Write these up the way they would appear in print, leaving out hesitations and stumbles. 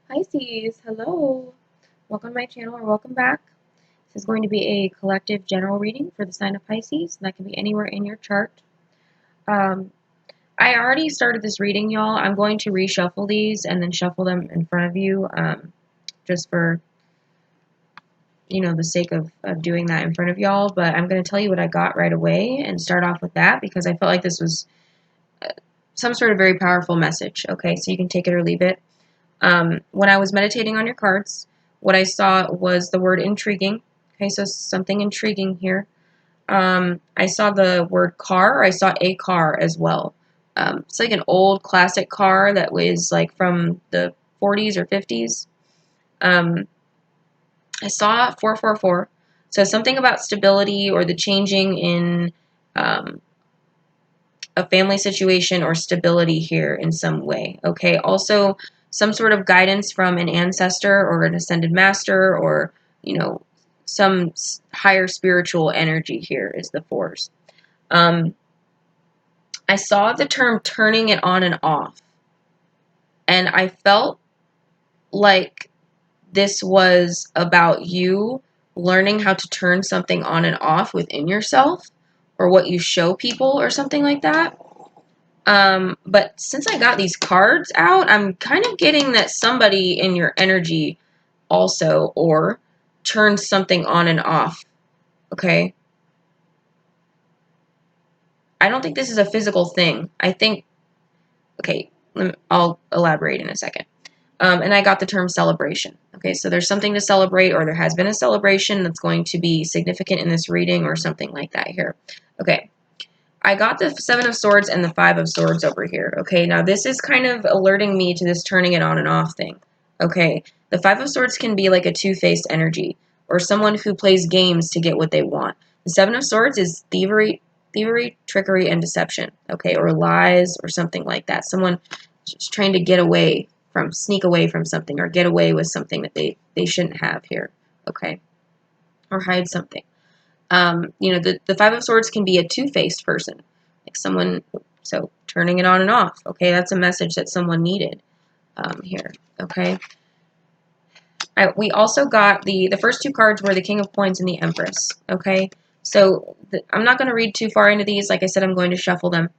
Pisces, hello. Welcome to my channel or welcome back. This is going to be a collective general reading for the sign of Pisces. And that can be anywhere in your chart. I already started this reading, y'all. I'm going to reshuffle these and then shuffle them in front of you just for, the sake of doing that in front of y'all. But I'm going to tell you what I got right away and start off with that because I felt like this was some sort of very powerful message. Okay, so you can take it or leave it. When I was meditating on your cards, what I saw was the word intriguing. Okay, so something intriguing here. I saw the word car. I saw a car as well. It's like an old classic car that was like from the 40s or 50s. I saw 444. So something about stability or the changing in a family situation or stability here in some way. Okay, also some sort of guidance from an ancestor or an ascended master or, some higher spiritual energy here is the fours. I saw the term turning it on and off. And I felt like this was about you learning how to turn something on and off within yourself or what you show people or something like that. But since I got these cards out, I'm kind of getting that somebody in your energy also or turns something on and off. Okay. I don't think this is a physical thing. I think, okay, I'll elaborate in a second. And I got the term celebration. Okay, so there's something to celebrate or there has been a celebration that's going to be significant in this reading or something like that here. Okay. I got the Seven of Swords and the Five of Swords over here. Okay, now this is kind of alerting me to this turning it on and off thing. Okay, the Five of Swords can be like a two-faced energy or someone who plays games to get what they want. The Seven of Swords is thievery, trickery, and deception. Okay, or lies or something like that. Someone just trying to get away from, sneak away from something or get away with something that they shouldn't have here. Okay, or hide something. The Five of Swords can be a two-faced person, like someone, so turning it on and off. Okay, that's a message that someone needed here. Okay. We also got the first two cards were the King of Coins and the Empress. Okay, so I'm not going to read too far into these. Like I said, I'm going to shuffle them.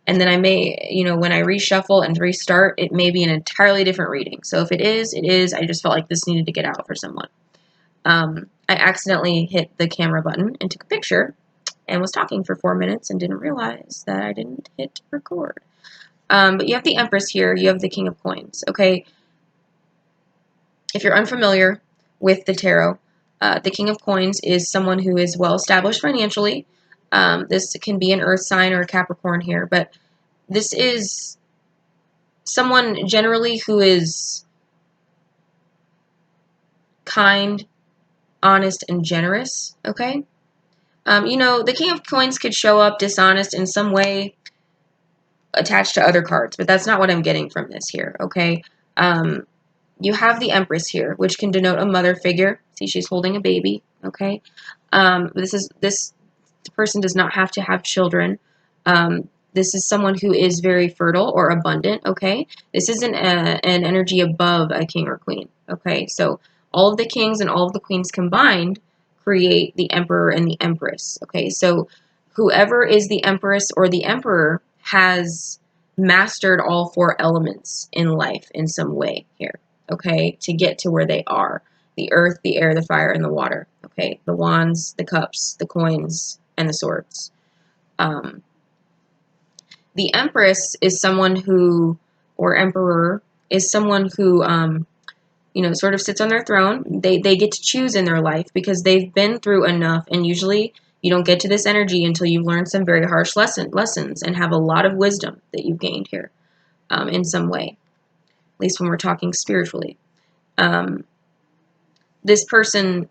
And then I may, when I reshuffle and restart, it may be an entirely different reading. So if it is, it is. I just felt like this needed to get out for someone. I accidentally hit the camera button and took a picture and was talking for 4 minutes and didn't realize that I didn't hit record. But you have the Empress here. You have the King of Coins. Okay. If you're unfamiliar with the tarot, the King of Coins is someone who is well established financially. This can be an Earth sign or a Capricorn here, but this is someone generally who is kind, honest, and generous. Okay. The King of Coins could show up dishonest in some way attached to other cards, but that's not what I'm getting from this here, okay? You have the Empress here, which can denote a mother figure. See, she's holding a baby, okay? This person does not have to have children. This is someone who is very fertile or abundant, okay? This is an energy above a king or queen, okay? So all of the kings and all of the queens combined create the emperor and the empress, okay? So whoever is the empress or the emperor has mastered all four elements in life in some way here, okay, to get to where they are. The earth, the air, the fire, and the water, okay? The wands, the cups, the coins, and the swords. The empress is someone who, or emperor, is someone who, sort of sits on their throne. They get to choose in their life because they've been through enough, and usually you don't get to this energy until you've learned some very harsh lessons and have a lot of wisdom that you've gained here in some way, at least when we're talking spiritually. This person,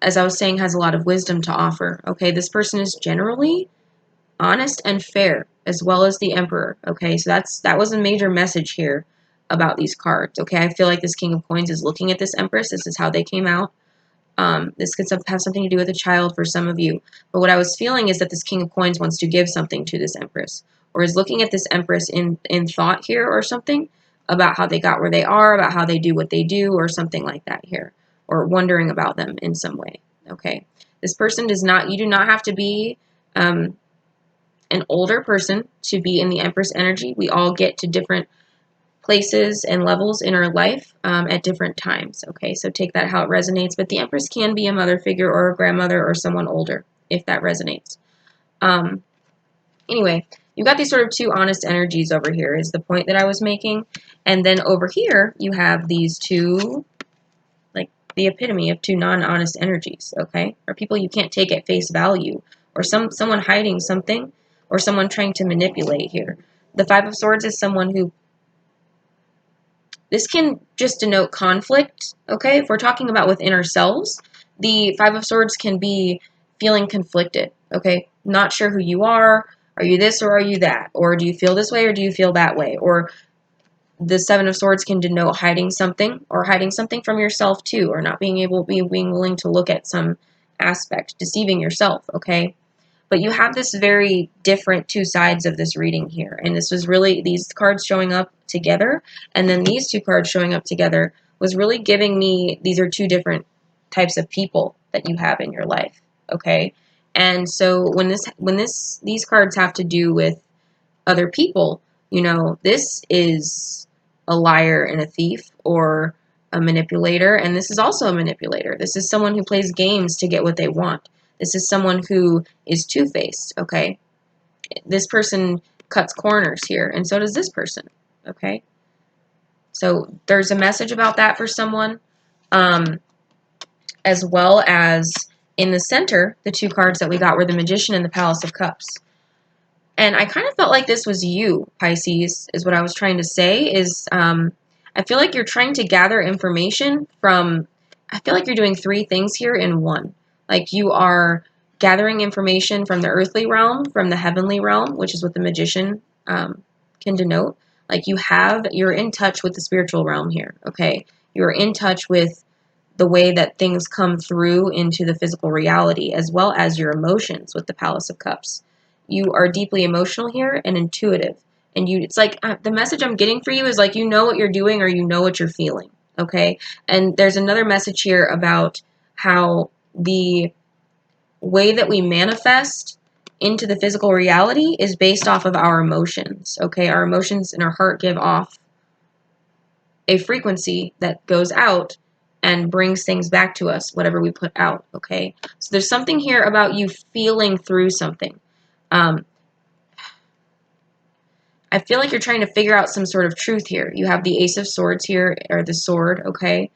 as I was saying, has a lot of wisdom to offer. Okay, this person is generally honest and fair, as well as the Emperor. Okay, so that was a major message here about these cards. Okay, I feel like this King of Coins is looking at this Empress. This is how they came out. This could have something to do with a child for some of you. But what I was feeling is that this King of Coins wants to give something to this Empress, or is looking at this Empress in thought here or something. about how they got where they are, about how they do what they do, or something like that here, or wondering about them in some way. Okay, this person does not, you do not have to be an older person to be in the Empress energy. We all get to different places and levels in our life at different times. Okay, so take that how it resonates. But the Empress can be a mother figure or a grandmother or someone older if that resonates. Anyway, you've got these sort of two honest energies over here is the point that I was making. And then over here, you have these two, like the epitome of two non-honest energies, okay? Or people you can't take at face value, or someone hiding something, or someone trying to manipulate here. The Five of Swords is someone who, this can just denote conflict, okay? If we're talking about within ourselves, the Five of Swords can be feeling conflicted, okay? Not sure who you are. Are you this or are you that? Or do you feel this way or do you feel that way? Or the Seven of Swords can denote hiding something, or hiding something from yourself too, or not being willing to look at some aspect, deceiving yourself, okay? But you have this very different two sides of this reading here. And this was really, these cards showing up together, and then these two cards showing up together was really giving me, these are two different types of people that you have in your life, okay? And so when these cards have to do with other people, you know, this is a liar and a thief, or a manipulator, and this is also a manipulator. This is someone who plays games to get what they want. This is someone who is two-faced, okay? This person cuts corners here, and so does this person, okay? So there's a message about that for someone, as well as in the center, the two cards that we got were the Magician and the Palace of Cups. And I kind of felt like this was you, Pisces, is what I was trying to say, is I feel like you're trying to gather information from, I feel like you're doing three things here in one. Like you are gathering information from the earthly realm, from the heavenly realm, which is what the Magician can denote. Like you're in touch with the spiritual realm here, okay? You're in touch with the way that things come through into the physical reality, as well as your emotions with the Palace of Cups. You are deeply emotional here and intuitive. And it's like the message I'm getting for you is like, you know what you're doing, or you know what you're feeling, okay? And there's another message here about how the way that we manifest into the physical reality is based off of our emotions, okay? Our emotions in our heart give off a frequency that goes out and brings things back to us, whatever we put out, okay? So there's something here about you feeling through something. I feel like you're trying to figure out some sort of truth here. You have the Ace of Swords here, or the sword, okay?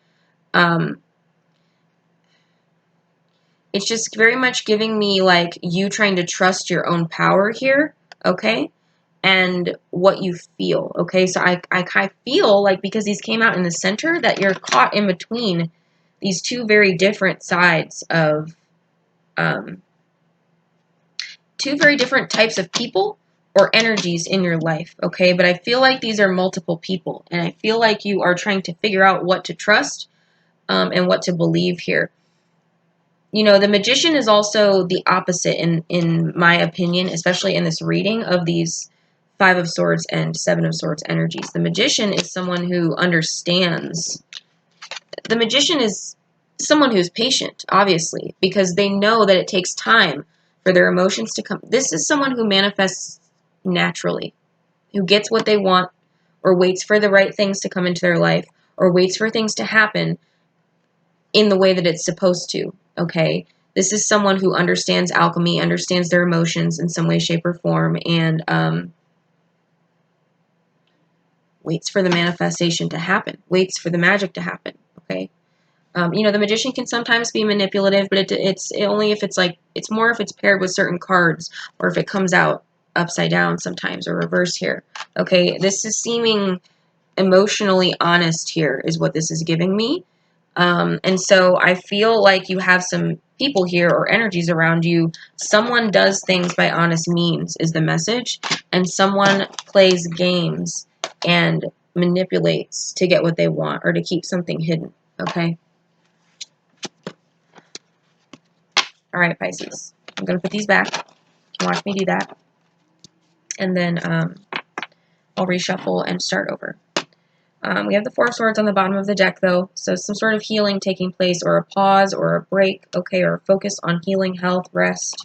It's just very much giving me like you trying to trust your own power here, okay? And what you feel, okay? So I feel like, because these came out in the center, that you're caught in between these two very different sides of, two very different types of people or energies in your life, okay? But I feel like these are multiple people, and I feel like you are trying to figure out what to trust and what to believe here. You know, the Magician is also the opposite, in my opinion, especially in this reading, of these Five of Swords and Seven of Swords energies. The Magician is someone who understands. The Magician is someone who's patient, obviously, because they know that it takes time for their emotions to come. This is someone who manifests naturally, who gets what they want, or waits for the right things to come into their life, or waits for things to happen in the way that it's supposed to, okay? This is someone who understands alchemy, understands their emotions in some way, shape, or form, and waits for the manifestation to happen, waits for the magic to happen, okay? You know, the Magician can sometimes be manipulative, but it's only if it's like, it's more if it's paired with certain cards, or if it comes out upside down sometimes, or reverse here. Okay, this is seeming emotionally honest here is what this is giving me. And so I feel like you have some people here or energies around you. Someone does things by honest means is the message, and someone plays games and manipulates to get what they want, or to keep something hidden, okay? All right, Pisces. I'm going to put these back. You can watch me do that. And then I'll reshuffle and start over. We have the Four of Swords on the bottom of the deck, though, so some sort of healing taking place, or a pause, or a break, okay, or focus on healing, health, rest.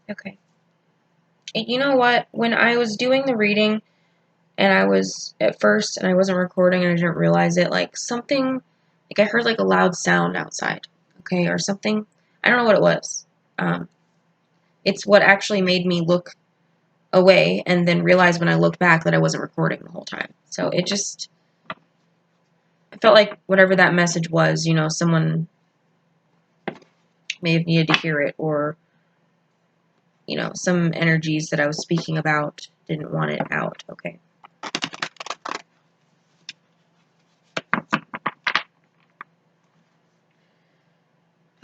Okay. And you know what? When I was doing the reading, and I was at first, and I wasn't recording, and I didn't realize it, like something, like I heard like a loud sound outside, okay, or something. I don't know what it was. It's what actually made me look away, and then realize when I looked back that I wasn't recording the whole time. So it just, I felt like whatever that message was, you know, someone may have needed to hear it, or, you know, some energies that I was speaking about didn't want it out, okay.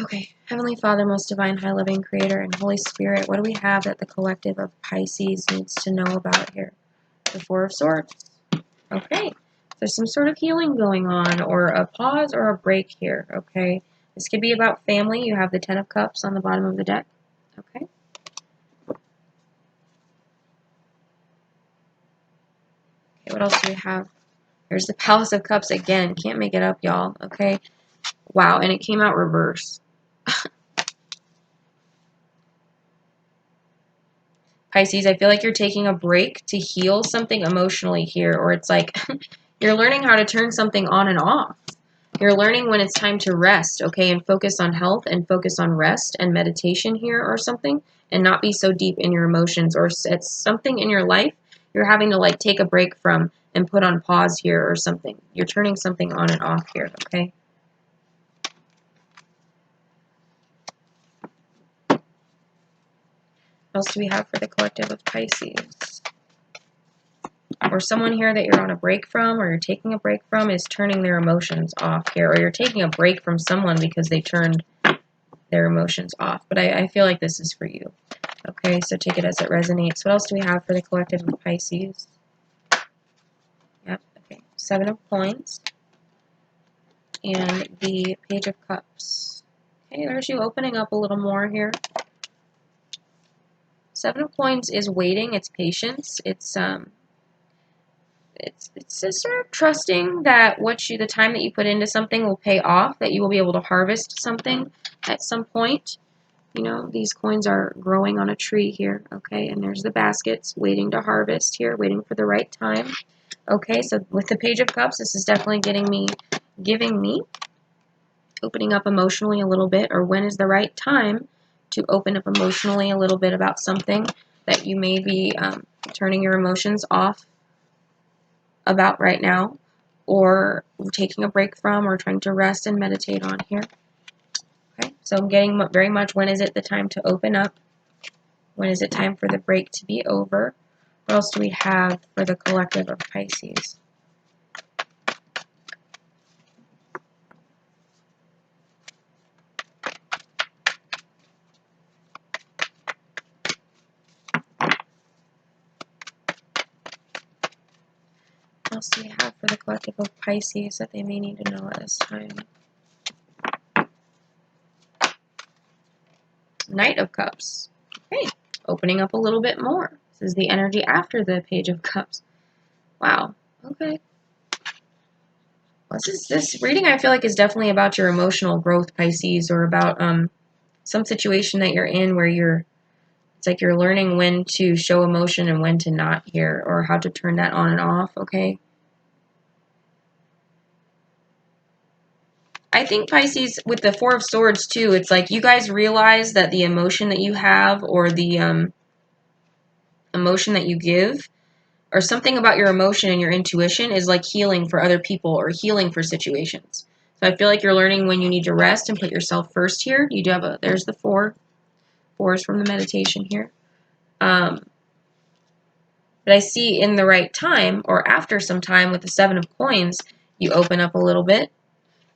Okay, Heavenly Father, most divine, high living creator, and Holy Spirit, what do we have that the collective of Pisces needs to know about here? The Four of Swords. Okay, there's some sort of healing going on, or a pause or a break here, okay? This could be about family. You have the Ten of Cups on the bottom of the deck, okay? Okay, what else do we have? There's the Palace of Cups again. Can't make it up, y'all, okay? Wow, and it came out reverse. Pisces, I feel like you're taking a break to heal something emotionally here, or it's like you're learning how to turn something on and off. You're learning when it's time to rest, okay, and focus on health and focus on rest and meditation here or something, and not be so deep in your emotions, or it's something in your life you're having to like take a break from and put on pause here or something. You're turning something on and off here, okay? What else do we have for the collective of Pisces? Or someone here that you're on a break from, or you're taking a break from, is turning their emotions off here, or you're taking a break from someone because they turned their emotions off. But I feel like this is for you. Okay, so take it as it resonates. What else do we have for the collective of Pisces? Yep, okay. Seven of Coins and the Page of Cups. Okay, there's you opening up a little more here. Seven of Coins is waiting, it's patience, it's just sort of trusting that the time that you put into something will pay off, that you will be able to harvest something at some point. You know, these coins are growing on a tree here, okay? And there's the baskets waiting to harvest here, waiting for the right time. Okay, so with the Page of Cups, this is definitely giving me opening up emotionally a little bit, or when is the right time to open up emotionally a little bit about something that you may be turning your emotions off about right now, or taking a break from, or trying to rest and meditate on here. Okay, so I'm getting very much, when is it the time to open up? When is it time for the break to be over? What else do we have for the collective of Pisces? What else do we have for the collective of Pisces that they may need to know at this time? Knight of Cups. Okay, opening up a little bit more. This is the energy after the Page of Cups. Wow, okay. This reading, I feel like, is definitely about your emotional growth, Pisces, or about some situation that you're in where it's like you're learning when to show emotion and when to not here, or how to turn that on and off, okay? I think Pisces, with the Four of Swords too, it's like you guys realize that the emotion that you have, or the emotion that you give, or something about your emotion and your intuition is like healing for other people or healing for situations. So I feel like you're learning when you need to rest and put yourself first here. You do have there's the fours from the meditation here. But I see in the right time, or after some time with the 7 of coins, you open up a little bit,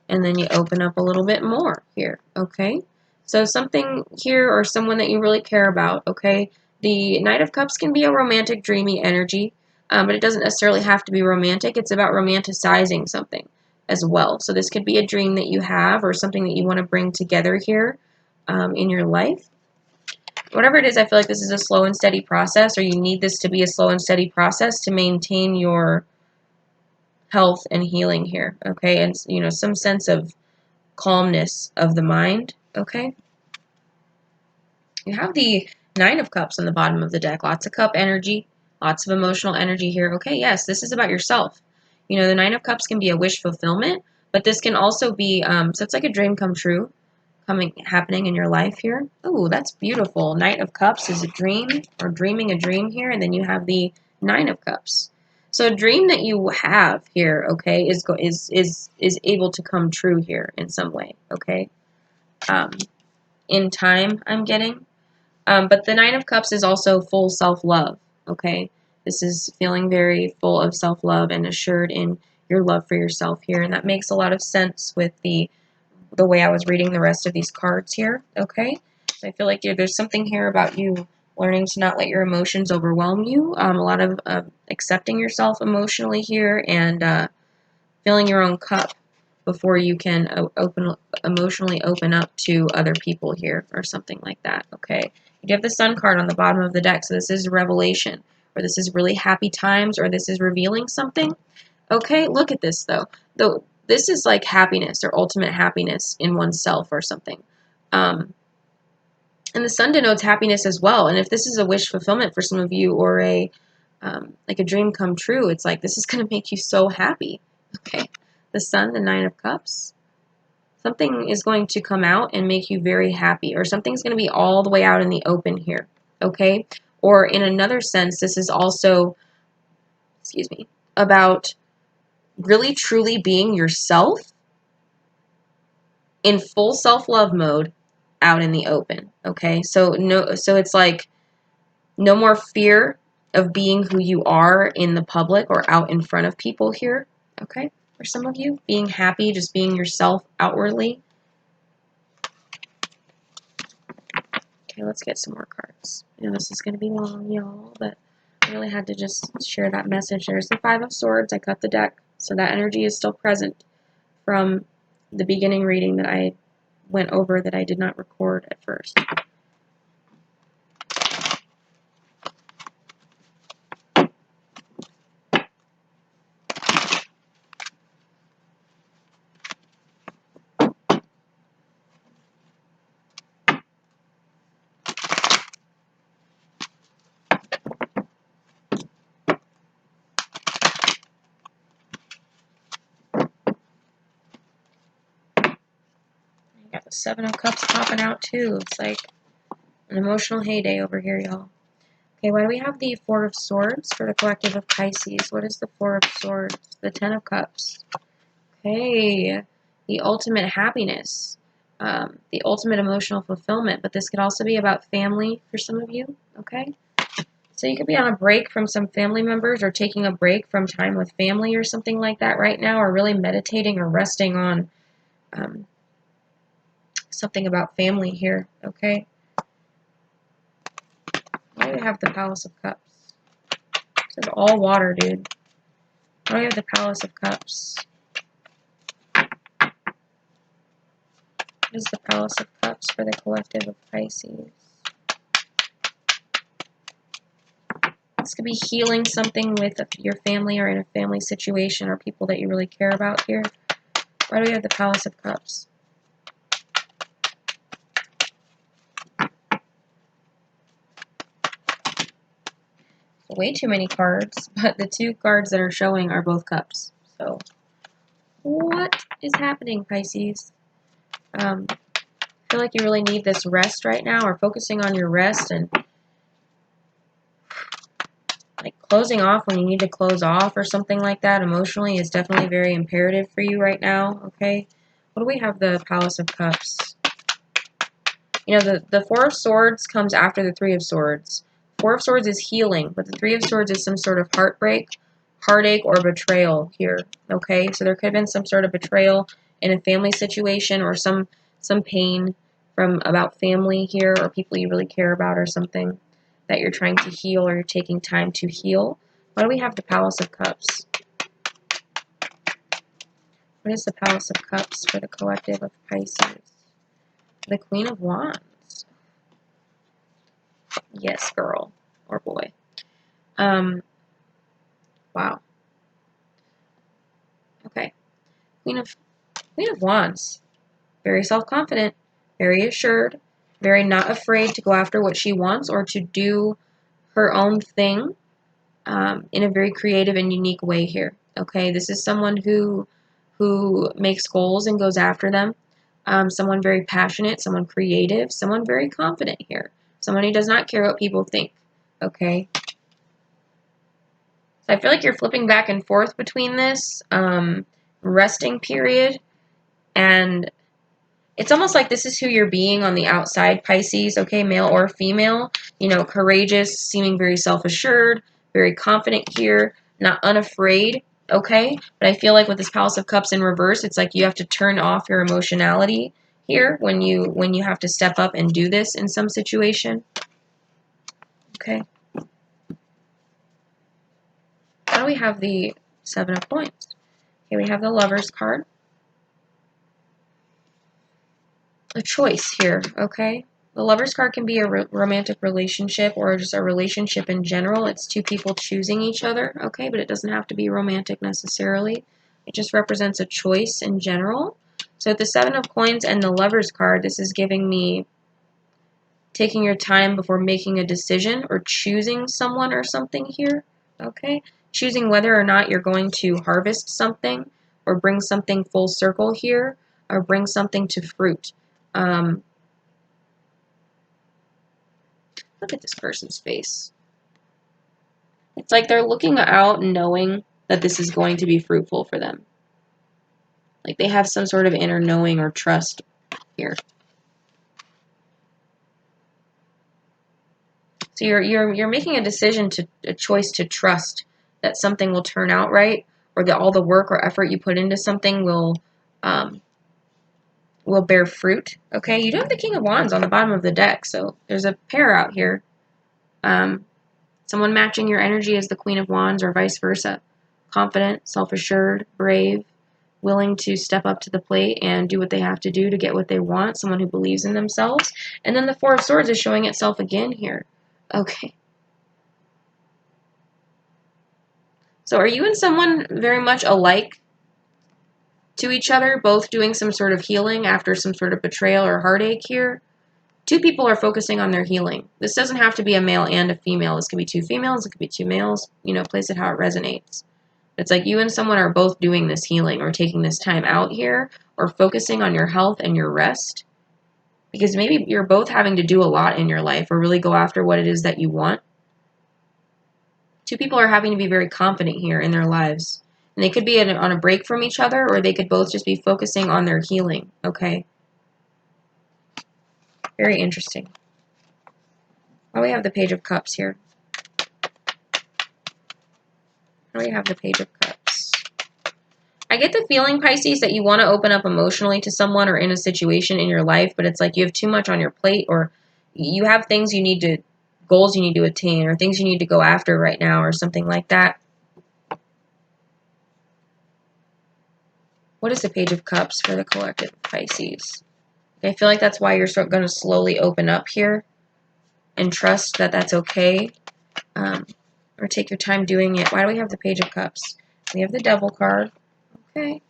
and then you open up a little bit more here, okay? So something here, or someone that you really care about, okay? The Knight of Cups can be a romantic, dreamy energy, but it doesn't necessarily have to be romantic. It's about romanticizing something as well. So this could be a dream that you have, or something that you want to bring together here in your life. Whatever it is, I feel like this is a slow and steady process, or you need this to be a slow and steady process to maintain your health and healing here, okay? And, you know, some sense of calmness of the mind, okay? You have the 9 of Cups on the bottom of the deck. Lots of cup energy, lots of emotional energy here. Okay, yes, this is about yourself. You know, the 9 of Cups can be a wish fulfillment, but this can also be, so it's like a dream come true happening in your life here. Oh, that's beautiful. Knight of Cups is a dream, or dreaming a dream here, and then you have the 9 of Cups. So a dream that you have here, okay, is able to come true here in some way, okay? In time, I'm getting. But the 9 of Cups is also full self-love, okay? This is feeling very full of self-love and assured in your love for yourself here, and that makes a lot of sense with the way I was reading the rest of these cards here, okay? So I feel like there's something here about you learning to not let your emotions overwhelm you, a lot of accepting yourself emotionally here, and filling your own cup before you can emotionally open up to other people here, or something like that, okay? You have the Sun card on the bottom of the deck, so this is revelation, or this is really happy times, or this is revealing something. Okay, look at this, though. This is like happiness, or ultimate happiness in oneself, or something. And the Sun denotes happiness as well, and if this is a wish fulfillment for some of you, or like a dream come true, it's like this is going to make you so happy, okay? The Sun, the 9 of Cups. Something is going to come out and make you very happy, or something's going to be all the way out in the open here, okay? Or in another sense, this is also, excuse me, about really truly being yourself in full self-love mode out in the open, okay? So it's like no more fear of being who you are in the public or out in front of people here, okay? For some of you, being happy, just being yourself outwardly. Okay, let's get some more cards. I know this is going to be long, y'all, but I really had to just share that message. There's the 5 of Swords. I cut the deck, so that energy is still present from the beginning reading that I went over that I did not record at first. Got the 7 of Cups popping out too. It's like an emotional heyday over here, y'all. Okay, why do we have the 4 of Swords for the collective of Pisces? What is the 4 of Swords? The 10 of Cups. Okay, the ultimate happiness, the ultimate emotional fulfillment, but this could also be about family for some of you, okay? So you could be on a break from some family members, or taking a break from time with family or something like that right now, or really meditating or resting on something about family here, okay? Why do we have the Palace of Cups? This is all water, dude. Why do we have the Palace of Cups? What is the Palace of Cups for the collective of Pisces? This could be healing something with your family, or in a family situation, or people that you really care about here. Why do we have the Palace of Cups? Way too many cards, but the 2 cards that are showing are both cups. So, what is happening, Pisces? I feel like you really need this rest right now, or focusing on your rest, and like closing off when you need to close off, or something like that emotionally is definitely very imperative for you right now, okay? What do we have the Palace of Cups? You know, the 4 of Swords comes after the 3 of Swords. Four of Swords is healing, but the Three of Swords is some sort of heartbreak, heartache, or betrayal here, okay? So there could have been some sort of betrayal in a family situation or some pain from about family here or people you really care about or something that you're trying to heal or you're taking time to heal. Why do we have the Palace of Cups? What is the Palace of Cups for the collective of Pisces? The Queen of Wands. Yes, girl. Or boy. Wow. Okay. Queen of Wands. Very self-confident. Very assured. Very not afraid to go after what she wants or to do her own thing in a very creative and unique way here. Okay. This is someone who makes goals and goes after them. Someone very passionate, someone creative, someone very confident here. Someone who does not care what people think. Okay. So I feel like you're flipping back and forth between this resting period, and it's almost like this is who you're being on the outside, Pisces, okay, male or female, you know, courageous, seeming very self-assured, very confident here, not unafraid, okay? But I feel like with this Palace of Cups in reverse, it's like you have to turn off your emotionality here when you have to step up and do this in some situation, okay? Now we have the Seven of Coins. Okay, we have the Lover's card. A choice here, okay? The Lover's card can be a romantic relationship or just a relationship in general. It's two people choosing each other, okay? But it doesn't have to be romantic necessarily. It just represents a choice in general. So with the Seven of Coins and the Lover's card, this is giving me taking your time before making a decision or choosing someone or something here, okay? Choosing whether or not you're going to harvest something or bring something full circle here or bring something to fruit. Look at this person's face. It's like they're looking out knowing that this is going to be fruitful for them. Like they have some sort of inner knowing or trust here. So you're making a decision a choice to trust that something will turn out right, or that all the work or effort you put into something will bear fruit. Okay, you do have the King of Wands on the bottom of the deck, so there's a pair out here. Someone matching your energy is the Queen of Wands, or vice versa. Confident, self-assured, brave, willing to step up to the plate and do what they have to do to get what they want. Someone who believes in themselves. And then the Four of Swords is showing itself again here. Okay. So are you and someone very much alike to each other, both doing some sort of healing after some sort of betrayal or heartache here? Two people are focusing on their healing. This doesn't have to be a male and a female. This could be two females. It could be two males. You know, place it how it resonates. It's like you and someone are both doing this healing or taking this time out here or focusing on your health and your rest. Because maybe you're both having to do a lot in your life or really go after what it is that you want. Two people are having to be very confident here in their lives. And they could be on a break from each other, or they could both just be focusing on their healing, okay? Very interesting. Oh, we have the Page of Cups here. Oh, we have the Page of Cups. I get the feeling, Pisces, that you want to open up emotionally to someone or in a situation in your life, but it's like you have too much on your plate, or you have things you need to, goals you need to attain, or things you need to go after right now, or something like that. What is the Page of Cups for the collective of Pisces? I feel like that's why you're going to slowly open up here and trust that that's okay, or take your time doing it. Why do we have the Page of Cups? We have the Devil card. Okay.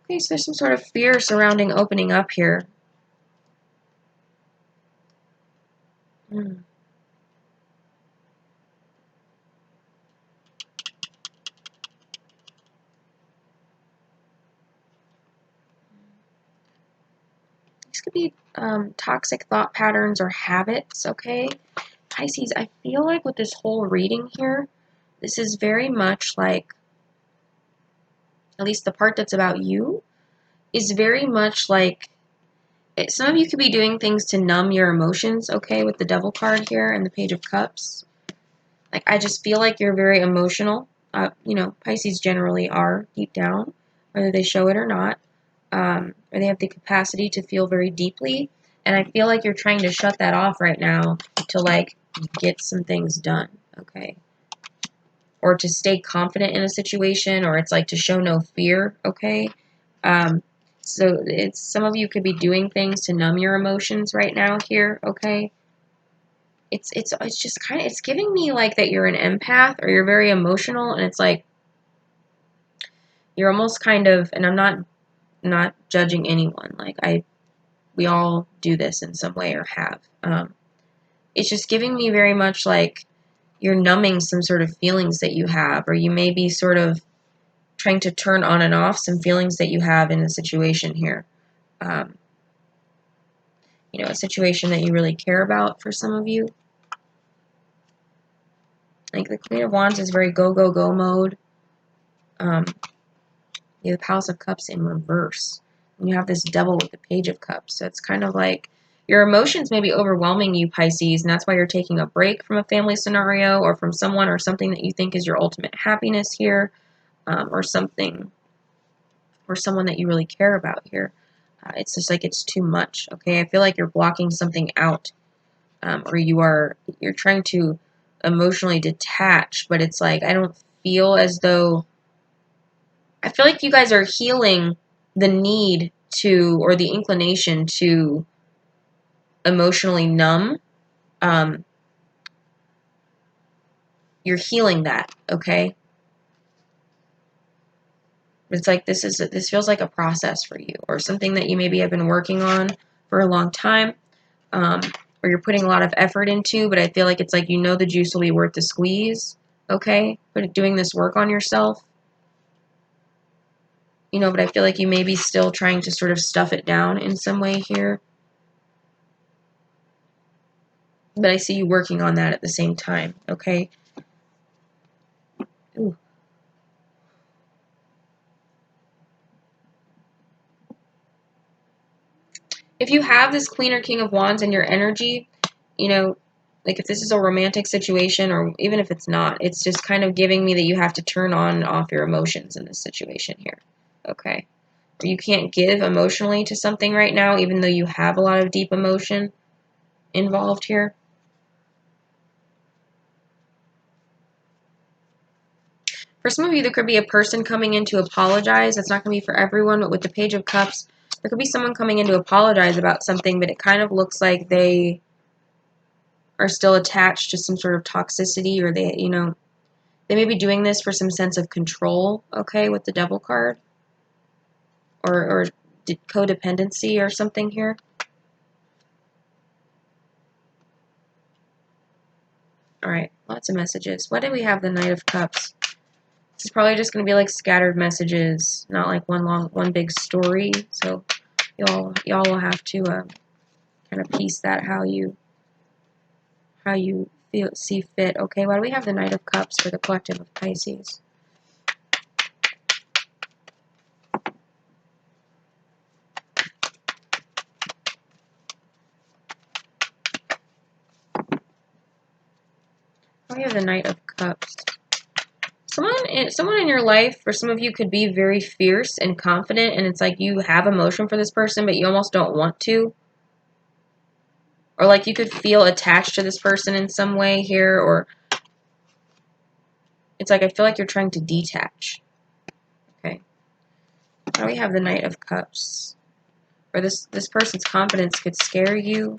Okay, so there's some sort of fear surrounding opening up here. This could be toxic thought patterns or habits, okay? Pisces, I feel like with this whole reading here, this is very much like, at least the part that's about you, is very much like some of you could be doing things to numb your emotions, okay, with the Devil card here and the Page of Cups. Like, I just feel like you're very emotional. You know, Pisces generally are deep down, whether they show it or not. Or they have the capacity to feel very deeply. And I feel like you're trying to shut that off right now to, like, get some things done, okay? Or to stay confident in a situation, or it's like to show no fear, okay? So it's, some of you could be doing things to numb your emotions right now here, okay? It's just kind of, it's giving me like that you're an empath or you're very emotional, and it's like you're almost kind of, and I'm not judging anyone. Like, we all do this in some way or have. It's just giving me very much like you're numbing some sort of feelings that you have, or you may be sort of trying to turn on and off some feelings that you have in a situation here. You know, a situation that you really care about for some of you. Like the Queen of Wands is very go, go, go mode. You have House of Cups in reverse. And you have this Devil with the Page of Cups. So it's kind of like your emotions may be overwhelming you, Pisces, and that's why you're taking a break from a family scenario or from someone or something that you think is your ultimate happiness here, or something, or someone that you really care about here. It's just like it's too much, okay? I feel like you're blocking something out, or you're trying to emotionally detach, but it's like I don't feel as though, I feel like you guys are healing the need to, or the inclination to emotionally numb. You're healing that, okay? It's like this feels like a process for you, or something that you maybe have been working on for a long time, or you're putting a lot of effort into, but I feel like it's like you know the juice will be worth the squeeze, okay? But doing this work on yourself, you know, but I feel like you may be still trying to sort of stuff it down in some way here. But I see you working on that at the same time, okay? Ooh. If you have this Queen or King of Wands in your energy, you know, like if this is a romantic situation, or even if it's not, it's just kind of giving me that you have to turn on and off your emotions in this situation here, okay? Or you can't give emotionally to something right now, even though you have a lot of deep emotion involved here. For some of you, there could be a person coming in to apologize. That's not going to be for everyone, but with the Page of Cups, there could be someone coming in to apologize about something, but it kind of looks like they are still attached to some sort of toxicity, or they, you know, they may be doing this for some sense of control, okay, with the Devil card, or codependency or something here. All right, lots of messages. Why did we have the Knight of Cups? This is probably just going to be like scattered messages, not like one big story. So y'all will have to kind of piece that how you see fit. Okay, why do we have the Knight of Cups for the collective of Pisces? Why do we have the Knight of Cups? Someone in your life, for some of you, could be very fierce and confident, and it's like you have emotion for this person, but you almost don't want to. Or like you could feel attached to this person in some way here, or it's like I feel like you're trying to detach. Okay. Now we have the Knight of Cups. Or this person's confidence could scare you,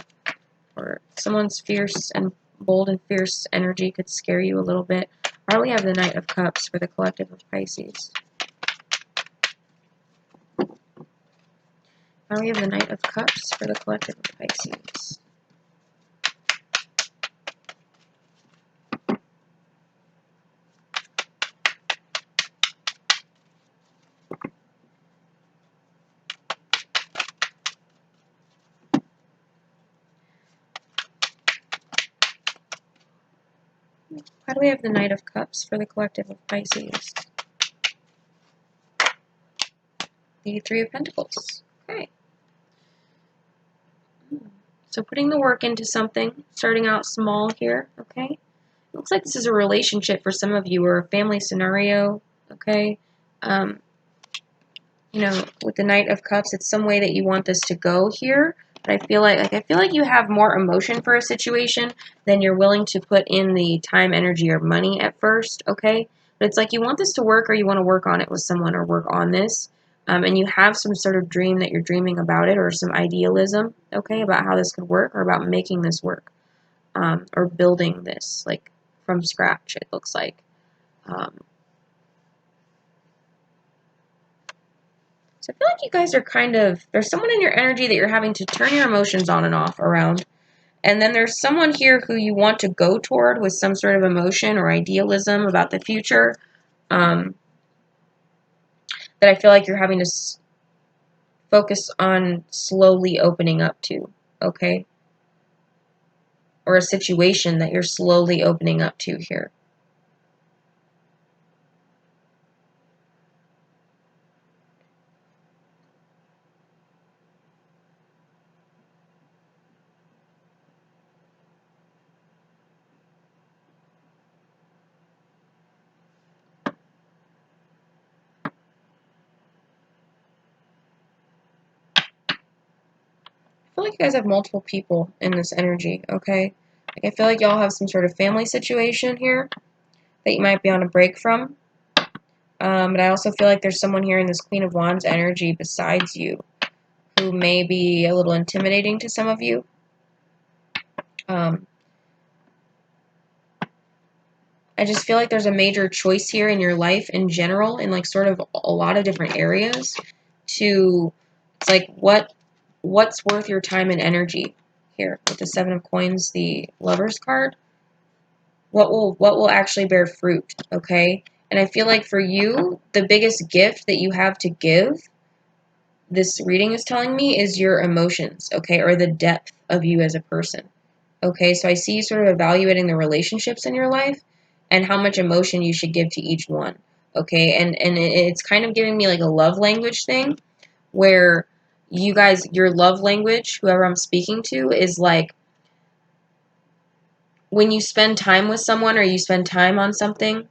or someone's fierce and bold and fierce energy could scare you a little bit. Why do we have the Knight of Cups for the collective of Pisces? Why do we have the Knight of Cups for the collective of Pisces? Why do we have the Knight of Cups for the collective of Pisces? The Three of Pentacles. Okay. So putting the work into something, starting out small here, okay? Looks like this is a relationship for some of you, or a family scenario, okay? You know, with the Knight of Cups, it's some way that you want this to go here. But I feel like you have more emotion for a situation than you're willing to put in the time, energy, or money at first, okay? But it's like you want this to work, or you want to work on it with someone, or work on this. And you have some sort of dream that you're dreaming about it, or some idealism, okay, about how this could work, or about making this work, or building this, like, from scratch, it looks like. So I feel like you guys are kind of, there's someone in your energy that you're having to turn your emotions on and off around. And then there's someone here who you want to go toward with some sort of emotion or idealism about the future, that I feel like you're having to focus on slowly opening up to, okay? Or a situation that you're slowly opening up to here. I feel like you guys have multiple people in this energy, okay? Like I feel like y'all have some sort of family situation here that you might be on a break from. But I also feel like there's someone here in this Queen of Wands energy besides you who may be a little intimidating to some of you. I just feel like there's a major choice here in your life in general, in like sort of a lot of different areas. It's like what's worth your time and energy here with the Seven of Coins, the Lover's card. What will actually bear fruit, okay? And I feel like for you, the biggest gift that you have to give, this reading is telling me, is your emotions, okay, or the depth of you as a person, okay? So I see you sort of evaluating the relationships in your life and how much emotion you should give to each one, okay? And it's kind of giving me like a love language thing where you guys, your love language, whoever I'm speaking to, is like when you spend time with someone or you spend time on something,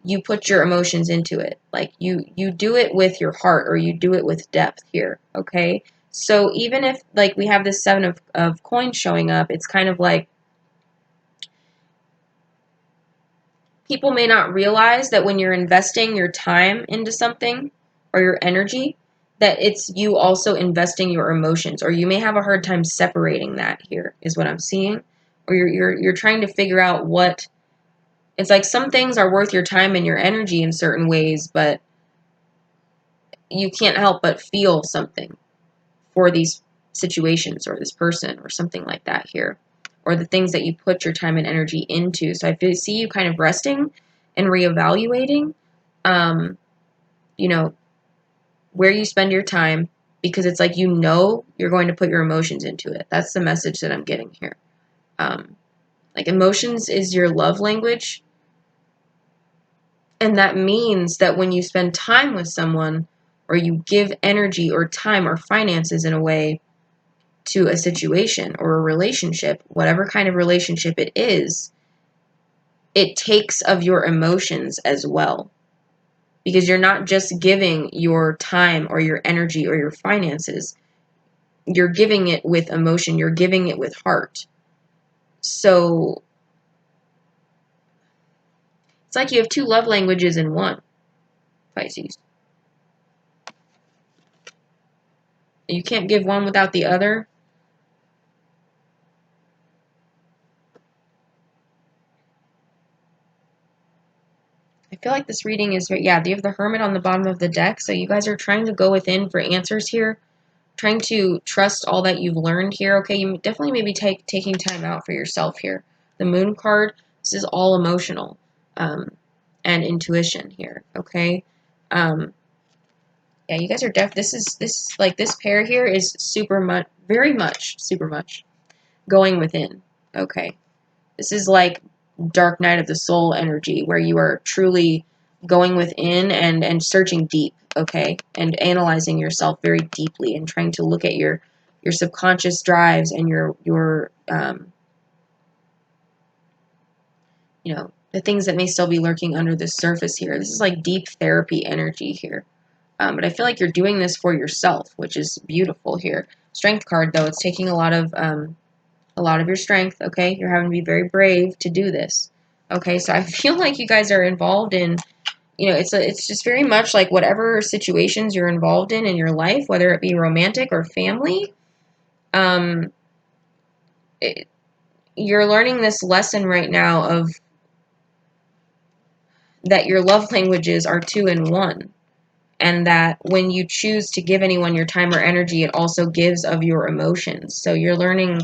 you put your emotions into it. Like you do it with your heart, or you do it with depth here, okay? So even if like we have this Seven of Coins showing up, it's kind of like people may not realize that when you're investing your time into something or your energy, that it's you also investing your emotions, or you may have a hard time separating that here, is what I'm seeing. Or you're trying to figure out what it's like. Some things are worth your time and your energy in certain ways, but you can't help but feel something for these situations or this person or something like that here, or the things that you put your time and energy into. So see you kind of resting and reevaluating, you know, where you spend your time, because it's like, you know, you're going to put your emotions into it. That's the message that I'm getting here. Like emotions is your love language. And that means that when you spend time with someone, or you give energy or time or finances in a way to a situation or a relationship, whatever kind of relationship it is, it takes of your emotions as well. Because you're not just giving your time or your energy or your finances, you're giving it with emotion, you're giving it with heart. So it's like you have two love languages in one, Pisces. You can't give one without the other. I feel like this reading is, yeah, you have the Hermit on the bottom of the deck, so you guys are trying to go within for answers here, trying to trust all that you've learned here, okay? You definitely maybe taking time out for yourself here. The Moon card, this is all emotional and intuition here, okay? Yeah, you guys are this pair here is very much going within, okay? This is like Dark Night of the Soul energy, where you are truly going within and searching deep, okay? And analyzing yourself very deeply and trying to look at your your subconscious drives and your you know, the things that may still be lurking under the surface here. This is like deep therapy energy here. But I feel like you're doing this for yourself, which is beautiful here. Strength card, though, it's taking a lot of your strength, okay? You're having to be very brave to do this, okay? So I feel like you guys are involved in, you know, it's just very much like whatever situations you're involved in your life, whether it be romantic or family, you're learning this lesson right now of that your love languages are 2 in 1. And that when you choose to give anyone your time or energy, it also gives of your emotions. So you're learning,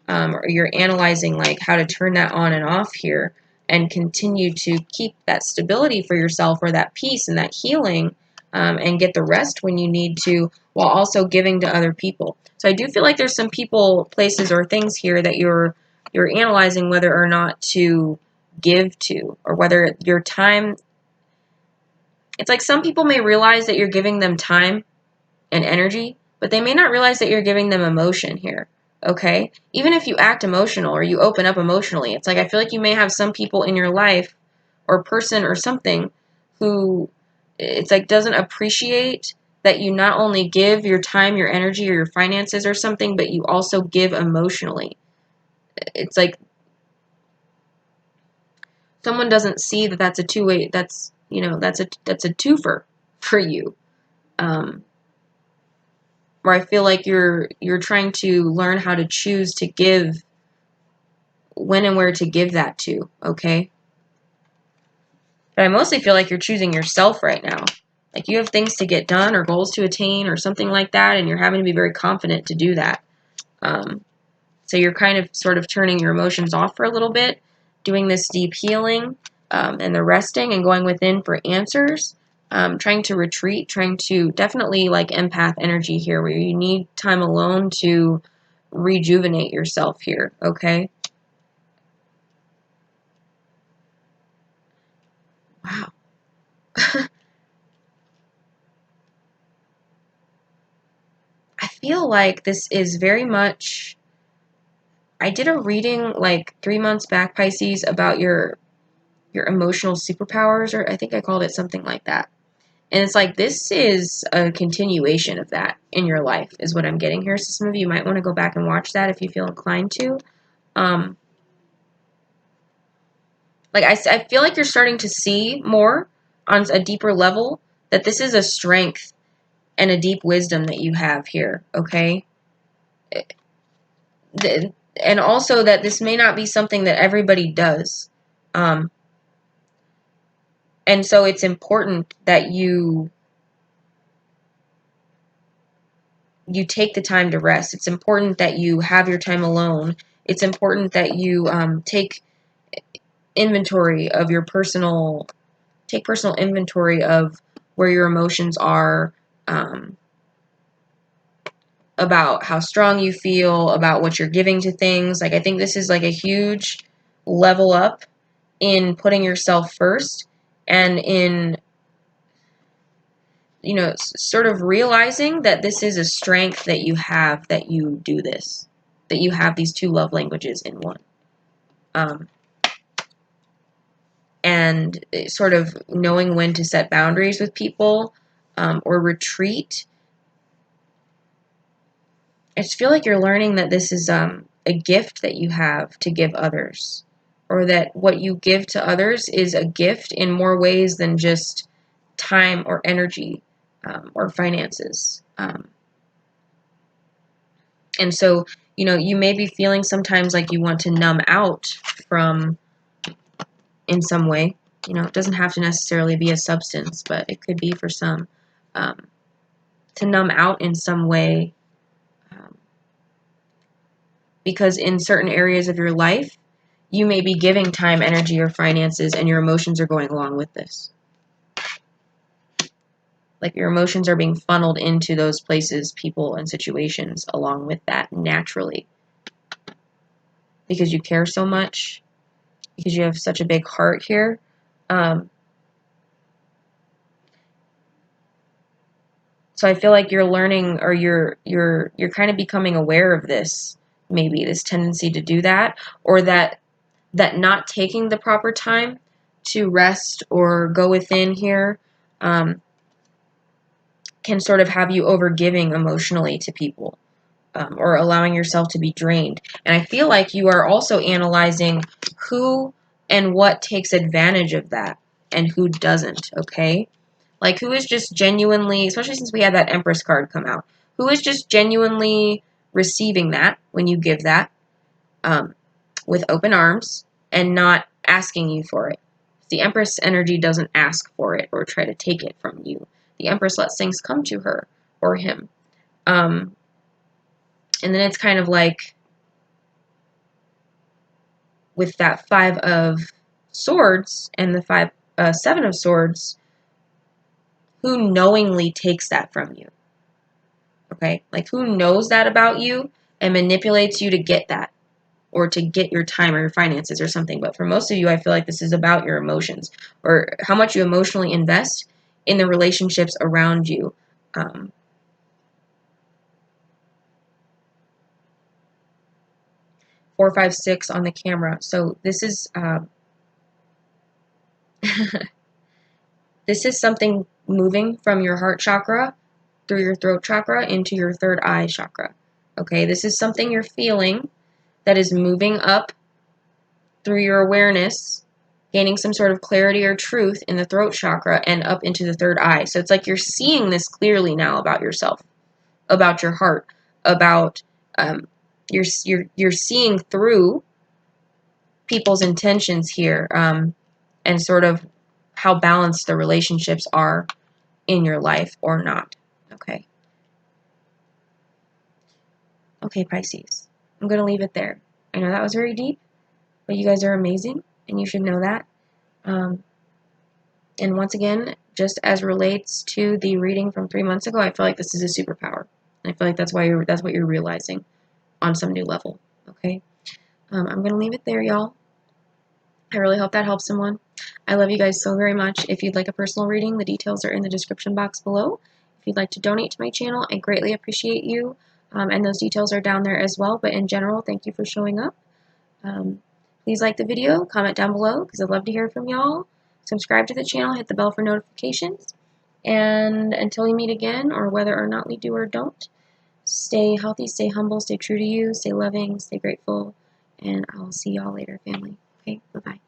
or you're analyzing like how to turn that on and off here and continue to keep that stability for yourself or that peace and that healing, and get the rest when you need to, while also giving to other people. So I do feel like there's some people, places, or things here that you're analyzing whether or not to give to, or whether your time, it's like some people may realize that you're giving them time and energy, but they may not realize that you're giving them emotion here, okay? Even if you act emotional or you open up emotionally, it's like I feel like you may have some people in your life or person or something who it's like doesn't appreciate that you not only give your time, your energy, or your finances or something, but you also give emotionally. It's like someone doesn't see that that's a two-way, that's, you know, that's a twofer for you. Where I feel like you're trying to learn how to choose to give, when and where to give that to, okay? But I mostly feel like you're choosing yourself right now. Like you have things to get done or goals to attain or something like that, and you're having to be very confident to do that. So you're kind of sort of turning your emotions off for a little bit, doing this deep healing, and the resting and going within for answers, trying to retreat, trying to definitely like empath energy here where you need time alone to rejuvenate yourself here, okay? Wow. I feel like this is very much, I did a reading like 3 months back, Pisces, about your emotional superpowers, or I think I called it something like that. And it's like, this is a continuation of that in your life, is what I'm getting here. So some of you might want to go back and watch that if you feel inclined to. Like, I feel like you're starting to see more on a deeper level that this is a strength and a deep wisdom that you have here, okay? And also that this may not be something that everybody does. And so it's important that you take the time to rest. It's important that you have your time alone. It's important that you take inventory of your personal inventory of where your emotions are, about how strong you feel, about what you're giving to things. Like I think this is like a huge level up in putting yourself first and in, you know, sort of realizing that this is a strength that you have, that you do this, that you have these 2 love languages in one. And sort of knowing when to set boundaries with people, or retreat. I just feel like you're learning that this is a gift that you have to give others, or that what you give to others is a gift in more ways than just time or energy, or finances. And so, you know, you may be feeling sometimes like you want to numb out from, in some way. You know, it doesn't have to necessarily be a substance, but it could be for some, to numb out in some way, because in certain areas of your life, you may be giving time, energy, or finances, and your emotions are going along with this. Like your emotions are being funneled into those places, people, and situations along with that naturally. Because you care so much, because you have such a big heart here. So I feel like you're learning, or you're kind of becoming aware of this, maybe this tendency to do that, or that not taking the proper time to rest or go within here can sort of have you overgiving emotionally to people, or allowing yourself to be drained. And I feel like you are also analyzing who and what takes advantage of that and who doesn't, okay? Like, who is just genuinely, especially since we had that Empress card come out, who is just genuinely receiving that when you give that, with open arms and not asking you for it. The Empress energy doesn't ask for it or try to take it from you. The Empress lets things come to her or him. And then it's kind of like with that Five of Swords and the Seven of Swords, who knowingly takes that from you? Okay? Like, who knows that about you and manipulates you to get that, or to get your time or your finances or something. But for most of you, I feel like this is about your emotions, or how much you emotionally invest in the relationships around you. 4, 5, 6 on the camera. So this is this is something moving from your heart chakra through your throat chakra into your third eye chakra. Okay, this is something you're feeling that is moving up through your awareness, gaining some sort of clarity or truth in the throat chakra and up into the third eye. So it's like you're seeing this clearly now about yourself, about your heart, about you're seeing through people's intentions here, and sort of how balanced the relationships are in your life or not. Okay. Okay, Pisces. I'm going to leave it there. I know that was very deep, but you guys are amazing, and you should know that. And once again, just as relates to the reading from 3 months ago, I feel like this is a superpower. And I feel like that's what you're realizing on some new level. Okay. I'm going to leave it there, y'all. I really hope that helps someone. I love you guys so very much. If you'd like a personal reading, the details are in the description box below. If you'd like to donate to my channel, I greatly appreciate you. And those details are down there as well. But in general, thank you for showing up. Please like the video, comment down below, because I'd love to hear from y'all. Subscribe to the channel, hit the bell for notifications. And until we meet again, or whether or not we do or don't, stay healthy, stay humble, stay true to you, stay loving, stay grateful, and I'll see y'all later, family. Okay, bye-bye.